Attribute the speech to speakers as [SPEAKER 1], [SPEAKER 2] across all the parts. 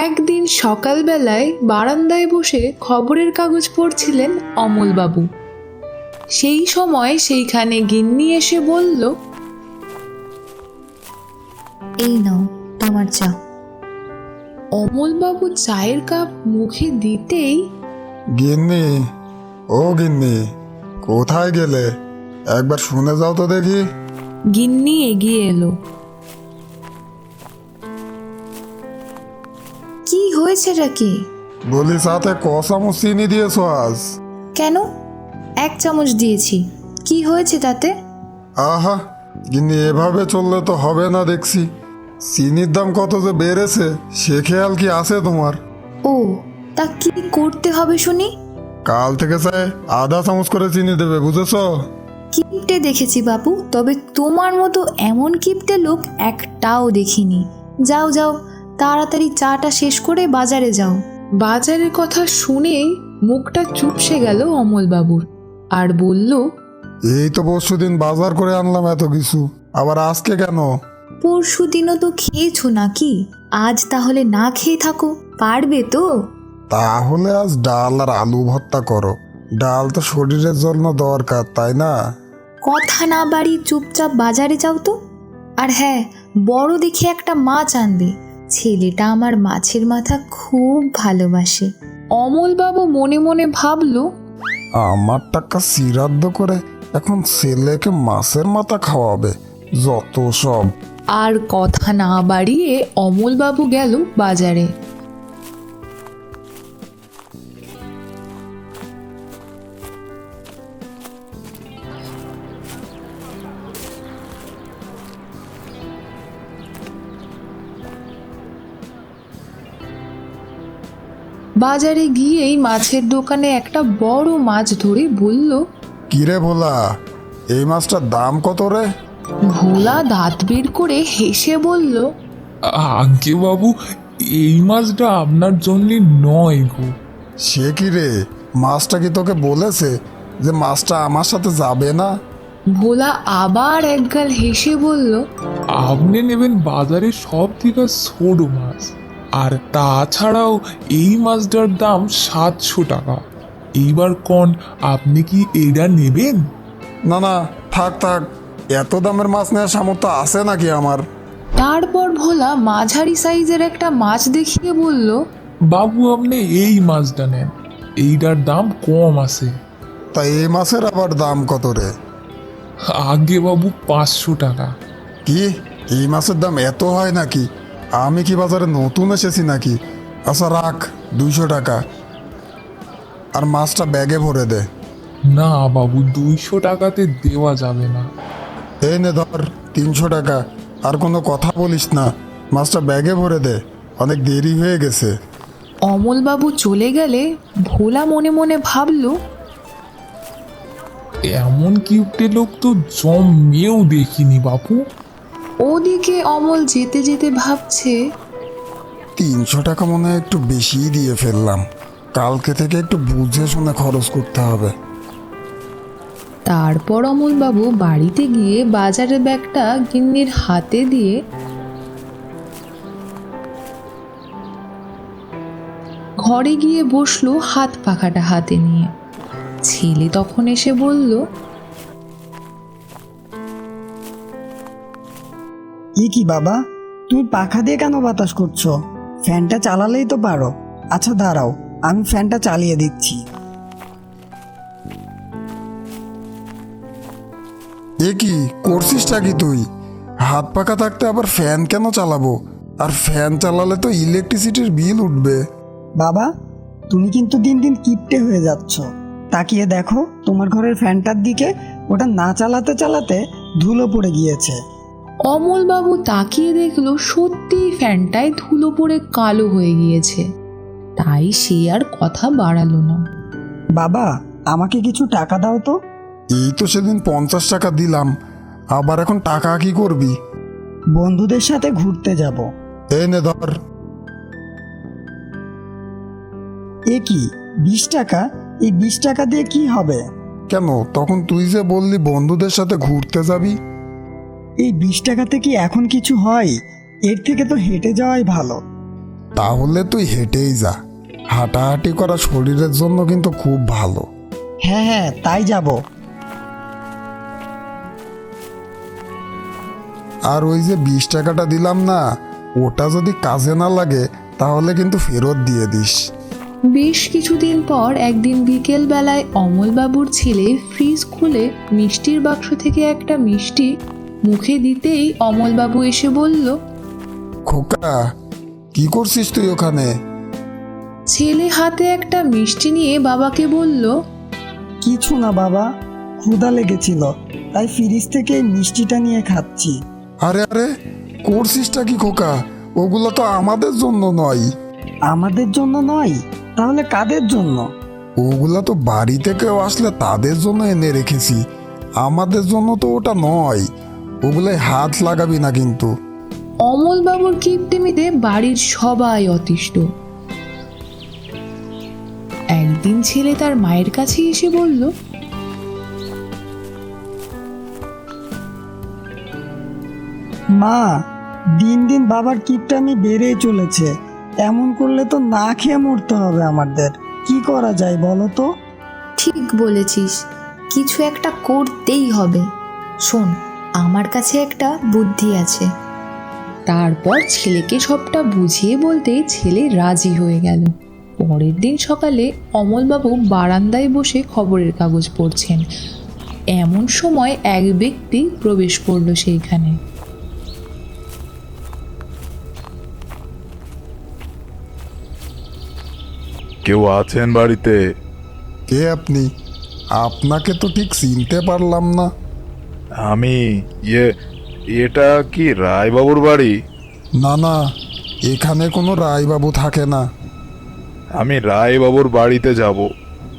[SPEAKER 1] একদিন সকালবেলায় বারান্দায় বসে খবরের কাগজ পড়ছিলেন অমলবাবু। সেই সময় সেইখানে গিন্নি এসে বলল,
[SPEAKER 2] এই নাও তোমার চা।
[SPEAKER 1] অমলবাবু চায়ের কাপ মুখে দিতেই,
[SPEAKER 3] গিন্নি, ও গিন্নি, কোথায় গেলে? একবার শুনে যাও তো দেখি।
[SPEAKER 1] গিন্নি এগিয়ে এলো।
[SPEAKER 2] কি হয়েছেটা কি?
[SPEAKER 3] বলি সাথে ক চামচ চিনি দিয়েছো আজ?
[SPEAKER 2] কেন, 1 চামচ দিয়েছি, কি হয়েছে তাতে?
[SPEAKER 3] আহা গিন্নি, এভাবে চললে তো হবে না দেখছি। চিনির দাম কত যে বেড়েছে সে খেয়াল কি আছে তোমার?
[SPEAKER 2] ও, তা কি করতে হবে শুনি?
[SPEAKER 3] কাল থেকে চাই আধা চামচ করে চিনি দেবে, বুঝেছো?
[SPEAKER 2] কিপটে দেখেছি বাবু, তবে তোমার মতো এমন কিপটে লোক একটাও দেখিনি। যাও যাও, তাড়াতাড়ি চাটা শেষ করে বাজারে যাও।
[SPEAKER 1] বাজারের কথা শুনেই মুখটা চুপসে গেল অমলবাবুর, আর বলল,
[SPEAKER 3] এই তো পরশুদিন বাজার করে আনলাম এত কিছু, আবার আজকে কেন?
[SPEAKER 2] পরশুদিনও তো খেয়েছো নাকি? আজ তাহলে না খেয়ে থাকো, পারবে তো?
[SPEAKER 3] তাহলে আজ ডাল আর আলু ভর্তা করো। ডাল তো শরীরের জন্য দরকার, তাই না?
[SPEAKER 2] কথা না বাড়িয়ে চুপচাপ বাজারে যাও তো। আর হ্যাঁ, বড় দেখে একটা মাছ আনবে, ছেলেটা আমার মাছের মাথা খুব ভালোবাসে।
[SPEAKER 1] অমলবাবু মনে মনে ভাবল,
[SPEAKER 3] আমার টাকা শ্রাদ্ধ করে এখন ছেলেকে মাছের মাথা খাওয়াবে, যত সব।
[SPEAKER 1] আর কথা না বাড়িয়ে অমলবাবু গেল বাজারে। বাজারে গিয়েই মাছের দোকানে একটা বড় মাছ ধরে বলল,
[SPEAKER 3] কিরে ভোলা, এই মাছটার দাম কত রে?
[SPEAKER 1] ভোলা দাঁত বের করে হেসে বলল,
[SPEAKER 4] আজ্ঞে বাবু, এই মাছটা আপনার জন্য নয় গো।
[SPEAKER 3] সে কি রে, মাছটা কি তোকে বলেছে যে মাছটা আমার সাথে যাবে না?
[SPEAKER 1] ভোলা আবার একগাল হেসে বলল,
[SPEAKER 4] আপনি নেবেন বাজারে সব থেকে ছোট মাছ, আর তাছাড়াও এই মাছটার দাম 700 টাকা। এইবার কোন আপনি কি এটা নেবেন?
[SPEAKER 3] না না, থাক থাক, এত দামের মাছ নেওয়ার সামর্থ্য আছে নাকি আমার?
[SPEAKER 1] তারপর ভোলা মাঝারি সাইজের একটা মাছ দেখিয়ে বলল,
[SPEAKER 4] বাবু আপনি এই মাছটা নেন, এইটার দাম কম আছে।
[SPEAKER 3] তা এই মাছের আবার দাম কত রে?
[SPEAKER 4] আগে বাবু 500 টাকা।
[SPEAKER 3] কি, এই মাছের দাম এত হয় নাকি? আমি কি বাজারে নতুন এসেছি নাকি? আচ্ছা রাখ, 200 টাকা। আর মাছটা ব্যাগে ভরে দে।
[SPEAKER 4] না বাবু, 200 টাকাতে দেওয়া যাবে না।
[SPEAKER 3] এই নে ধর 300 টাকা। আর কোনো কথা বলিস না, মাছটা ব্যাগে ভরে দে, অনেক দেরি হয়ে গেছে।
[SPEAKER 1] অমলবাবু চলে গেলে ভোলা মনে মনে ভাবল,
[SPEAKER 4] এমন কিউটে লোক তো জন্মেও দেখিনি বাপু।
[SPEAKER 1] ওদিকে অমল যেতে যেতে ভাবছে,
[SPEAKER 3] 300 টাকা মনে হয় একটু বেশিই দিয়ে ফেললাম। কালকে থেকে একটু বুঝে শুনে খরচ করতে হবে।
[SPEAKER 1] তারপর অমলবাবু বাড়িতে গিয়ে বাজারের ব্যাগটা গিন্নির হাতে দিয়ে ঘরে গিয়ে বসলো হাত পাখাটা হাতে নিয়ে। ছেলে তখন এসে বলল,
[SPEAKER 5] কি বাবা, তুমি পাখা দিয়ে কেন বাতাস করছো? ফ্যানটা চালালেই তো পারো। আচ্ছা দাঁড়াও, আমি ফ্যানটা চালিয়ে দিচ্ছি।
[SPEAKER 3] এ কি করছিসটা কি তুই? হাত পাকা থাকতে আবার ফ্যান কেন চালাবো? আর ফ্যান চালালে তো ইলেকট্রিসিটির বিল উঠবে।
[SPEAKER 5] বাবা, তুমি কিন্তু দিন দিন কিপটে হয়ে যাচ্ছ। তাকিয়ে দেখো তোমার ঘরের ফ্যানটার দিকে, ওটা না চালাতে চালাতে ধুলো পড়ে গিয়েছে।
[SPEAKER 1] অমলবাবু তাকিয়ে দেখলো সত্যিই ফ্যানটায় ধুলো পড়ে কালো হয়ে গিয়েছে। তাই সে আর কথা বাড়ালো না।
[SPEAKER 5] বাবা, আমাকে কিছু টাকা দাও তো।
[SPEAKER 3] এই তো সেদিন 50 টাকা দিলাম, আবার এখন টাকা কি করবি?
[SPEAKER 5] বন্ধুদের সাথে ঘুরতে যাব।
[SPEAKER 3] এই নে ধর।
[SPEAKER 5] এ কি, 20 টাকা? এই 20 টাকা দিয়ে কি হবে?
[SPEAKER 3] কেন, তখন তুই যে বললি বন্ধুদের সাথে ঘুরতে যাবি।
[SPEAKER 5] এই 20 টাকাতে কি এখন কিছু হয়? এর থেকে তো হেঁটে যাওয়াই ভালো।
[SPEAKER 3] তাহলে তুই হেঁটেই যা, হাঁটাহাঁটি করা শরীরের জন্য কিন্তু খুব ভালো।
[SPEAKER 5] হ্যাঁ হ্যাঁ, তাই যাব।
[SPEAKER 3] আর ওই যে 20 টাকাটা দিলাম না, ওটা যদি কাজে না লাগে তাহলে কিন্তু ফেরত দিয়ে দিস।
[SPEAKER 1] বেশ কিছুদিন পর একদিন বিকেল বেলায় অমলবাবুর ছেলে ফ্রিজ খুলে মিষ্টির বাক্স থেকে একটা মিষ্টি মুখে দিতেই অমলবাবু এসে বলল,
[SPEAKER 3] খোকা, কি করছিস তুই ওখানে?
[SPEAKER 1] ছেলে হাতে একটা মিষ্টি নিয়ে বাবাকে বলল,
[SPEAKER 5] কিছু না বাবা, ক্ষুধা লেগেছিল, তাই ফ্রিজ থেকে এই মিষ্টিটা নিয়ে খাচ্ছি।
[SPEAKER 3] আরে আরে, করছিসটা কি খোকা? ওগুলো তো আমাদের জন্য নয়।
[SPEAKER 5] আমাদের জন্য নয়? তাহলে কাদের জন্য?
[SPEAKER 3] ওগুলা তো বাড়িতে কেউ আসলে তাদের জন্য এনে রেখেছি, আমাদের জন্য তো ওটা নয়। ওগুলাই হাত লাগাবি না কিন্তু।
[SPEAKER 1] অমলবাবুর কিপ্টেমিতে বাড়ির সবাই অতিষ্ঠ। একদিন ছেলে তার মায়ের কাছে এসে বলল,
[SPEAKER 5] মা, দিন দিন বাবার কিপটামি বেড়েই চলেছে। এমন করলে তো না খেয়ে মরতে হবে আমাদের। কি করা যায় বলো তো?
[SPEAKER 2] ঠিক বলেছিস, কিছু একটা করতেই হবে। শোন, আমার কাছে একটা বুদ্ধি আছে।
[SPEAKER 1] তারপর ছেলেকে সবটা বুঝিয়ে বলতে ছেলে রাজি হয়ে গেল। পরের দিন সকালে অমলবাবু বারান্দায় বসে খবরের কাগজ পড়ছেন। এমন সময় এক ব্যক্তি প্রবেশ করল সেইখানে।
[SPEAKER 6] কেউ আছেন বাড়িতে?
[SPEAKER 3] কে আপনি? আপনাকে তো ঠিক চিনতে পারলাম না।
[SPEAKER 6] আমি এটা কি রায়বাবুর বাড়ি?
[SPEAKER 3] না না, এখানে কোনো রায়বাবু থাকে না।
[SPEAKER 6] আমি রায়বাবুর বাড়িতে যাব,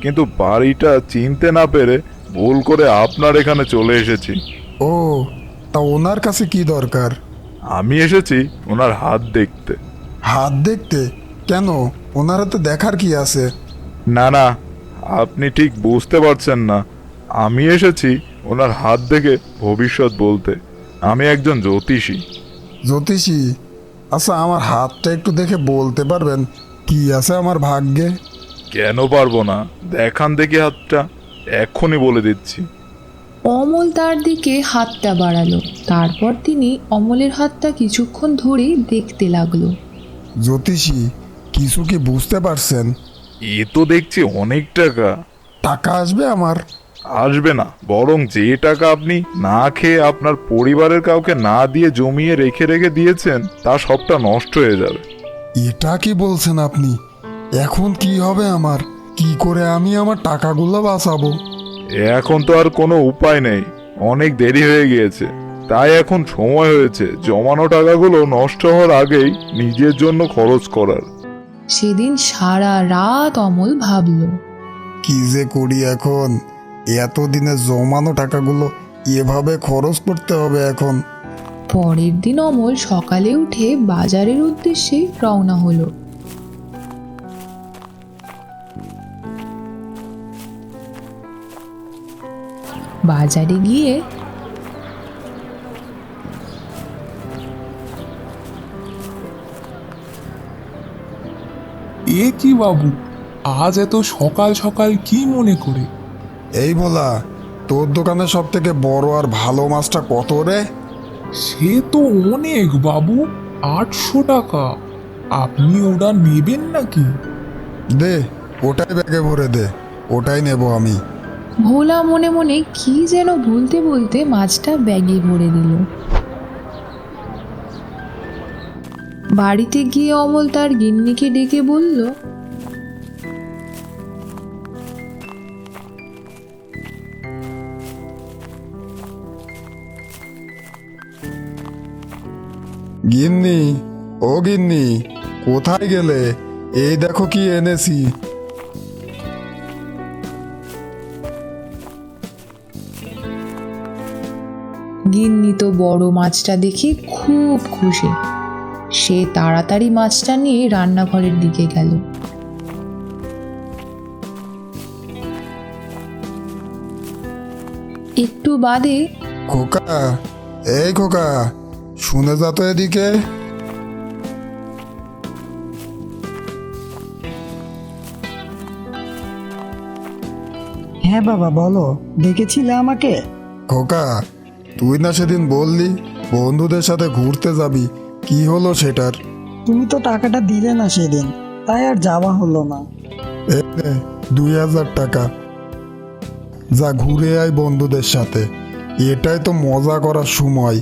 [SPEAKER 6] কিন্তু বাড়িটা চিনতে না পেরে ভুল করে আপনার এখানে চলে এসেছি।
[SPEAKER 3] ও, তা ওনার কাছে কি দরকার?
[SPEAKER 6] আমি এসেছি ওনার হাত দেখতে।
[SPEAKER 3] হাত দেখতে? কেন, ওনার হাতে দেখার কি আছে?
[SPEAKER 6] না না, আপনি ঠিক বুঝতে পারছেন না। আমি এসেছি ওনার হাত দেখে ভবিষ্যৎ বলতে। আমি একজন জ্যোতিষী।
[SPEAKER 3] জ্যোতিষী? আচ্ছা, আমার হাতটা একটু দেখে বলতে পারবেন কি আছে আমার ভাগ্যে?
[SPEAKER 6] কেন পারবো না? দেখান দেখি হাতটা, এক্ষুনি বলে দিচ্ছি।
[SPEAKER 1] অমল তার দিকে হাতটা বাড়ালো। তারপর তিনি অমলের হাতটা কিছুক্ষণ ধরে দেখতে লাগলো।
[SPEAKER 3] জ্যোতিষী, কিছু কি বুঝতে পারছেন?
[SPEAKER 6] এ তো দেখছি অনেক টাকা।
[SPEAKER 3] টাকা আসবে আমার?
[SPEAKER 6] আসবে না, বরং যে টাকা আপনি না খেয়ে আপনার পরিবারের কাউকে না দিয়ে জমিয়ে রেখে রেখে দিয়েছেন তা সবটা নষ্ট হয়ে যাবে।
[SPEAKER 3] এটা কি বলছেন আপনি? এখন কি হবে আমার? কি করে আমি আমার টাকাগুলো বাঁচাবো?
[SPEAKER 6] এখন তো আর কোনো উপায় নেই, অনেক দেরি হয়ে গিয়েছে। তাই এখন সময় হয়েছে জমানো টাকাগুলো নষ্ট হওয়ার আগেই নিজের জন্য খরচ করার।
[SPEAKER 1] সেদিন সারা রাত অমল ভাবল।
[SPEAKER 3] কি যে করি এখন? এতদিনে জমানো টাকাগুলো এভাবে খরচ করতে হবে এখন।
[SPEAKER 1] পরের দিন অমল সকালে উঠে বাজারের উদ্দেশ্যে রওনা হলো। বাজারে গিয়ে
[SPEAKER 4] এ কি বাবু, আজ এত সকাল সকাল কি মনে করে?
[SPEAKER 3] এই বলা, তোর দোকানে সব থেকে বড় আর ভালো মাছটা কত রে?
[SPEAKER 4] সে তো অনেক বাবু, 800 টাকা। আপনি ওটা নেবেন নাকি?
[SPEAKER 3] দে, ওটাই ব্যাগে ভরে দে, ওটাই নেব আমি।
[SPEAKER 1] ভোলা মনে মনে কি যেন বলতে বলতে মাছটা ব্যাগে ভরে দিল। বাড়িতে গিয়ে অমল তার গিন্নিকে ডেকে বলল,
[SPEAKER 3] গিন্নি, ও গিন্নি, কোথায় গেলে? এই দেখো কি এনেছি।
[SPEAKER 1] গিন্নি তো বড় মাছটা দেখে খুব খুশি। সে তাড়াতাড়ি মাছটা নিয়ে রান্নাঘরের দিকে গেল। একটু বাদে
[SPEAKER 3] খোকা, এই খোকা, শুনে যা তো এদিকে।
[SPEAKER 5] হ্যাঁ বাবা বলো, ডেকেছিলে আমাকে?
[SPEAKER 3] খোকা, তুই না সেদিন বললি বন্ধুদের সাথে ঘুরতে যাবি, কি হলো সেটার?
[SPEAKER 5] তুমি তো টাকাটা দিলে না সেদিন, তাই আর যাওয়া হলো না।
[SPEAKER 3] এ নে, 2000 টাকা, যা ঘুরে আয় বন্ধুদের সাথে। এটাই তো মজা করার সময়।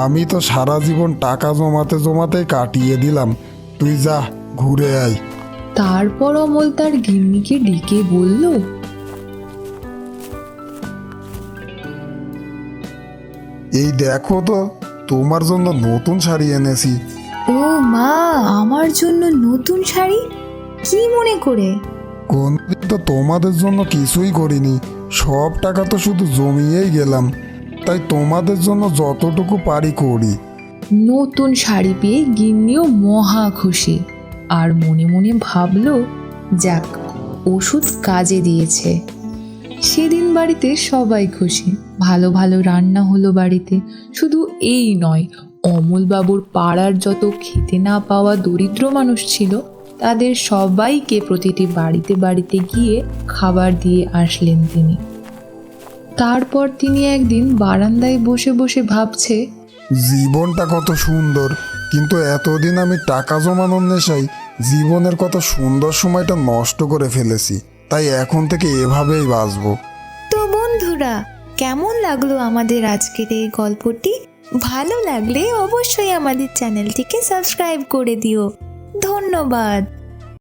[SPEAKER 3] আমি তো সারা জীবন টাকা জমাতে জমাতে কাটিয়ে দিলাম, তুই যা ঘুরে আয়।
[SPEAKER 1] তারপর অমল তার গিন্নিকে ডেকে বলল,
[SPEAKER 3] এই দেখো তো, তোমার জন্য নতুন শাড়ি এনেছি।
[SPEAKER 2] ও মা, আমার জন্য নতুন শাড়ি? কি মনে করে?
[SPEAKER 3] কোনদিন তো তোমাদের জন্য কিছুই করিনি, সব টাকা তো শুধু জমিয়েই গেলাম, তাই তোমাদের জন্য যতটুকু পারি করি।
[SPEAKER 1] নতুন শাড়ি পেয়ে গিন্নিও মহা খুশি, আর মনে মনে ভাবল, যাক, ওষুধ কাজে দিয়েছে। সেদিন বাড়িতে সবাই খুশি, ভালো ভালো রান্না হলো বাড়িতে। শুধু এই নয়, অমলবাবুর পাড়ার যত খেতে না পাওয়া দরিদ্র মানুষ ছিল, তাদের সবাইকে প্রতিটি বাড়িতে বাড়িতে গিয়ে খাবার দিয়ে আসলেন তিনি। তারপর তিনি একদিন বারান্দায় বসে বসে ভাবছে,
[SPEAKER 3] জীবনটা কত সুন্দর, কিন্তু এতদিন আমি টাকা জমানোর নেশায় জীবনের কত সুন্দর সময়টা নষ্ট করে ফেলেছি। তাই এখন থেকে এভাবেই বাঁচবো।
[SPEAKER 2] তো বন্ধুরা, কেমন লাগলো আমাদের আজকের এই গল্পটি? ভালো লাগলে অবশ্যই আমাদের চ্যানেলটিকে সাবস্ক্রাইব করে দিও। ধন্যবাদ।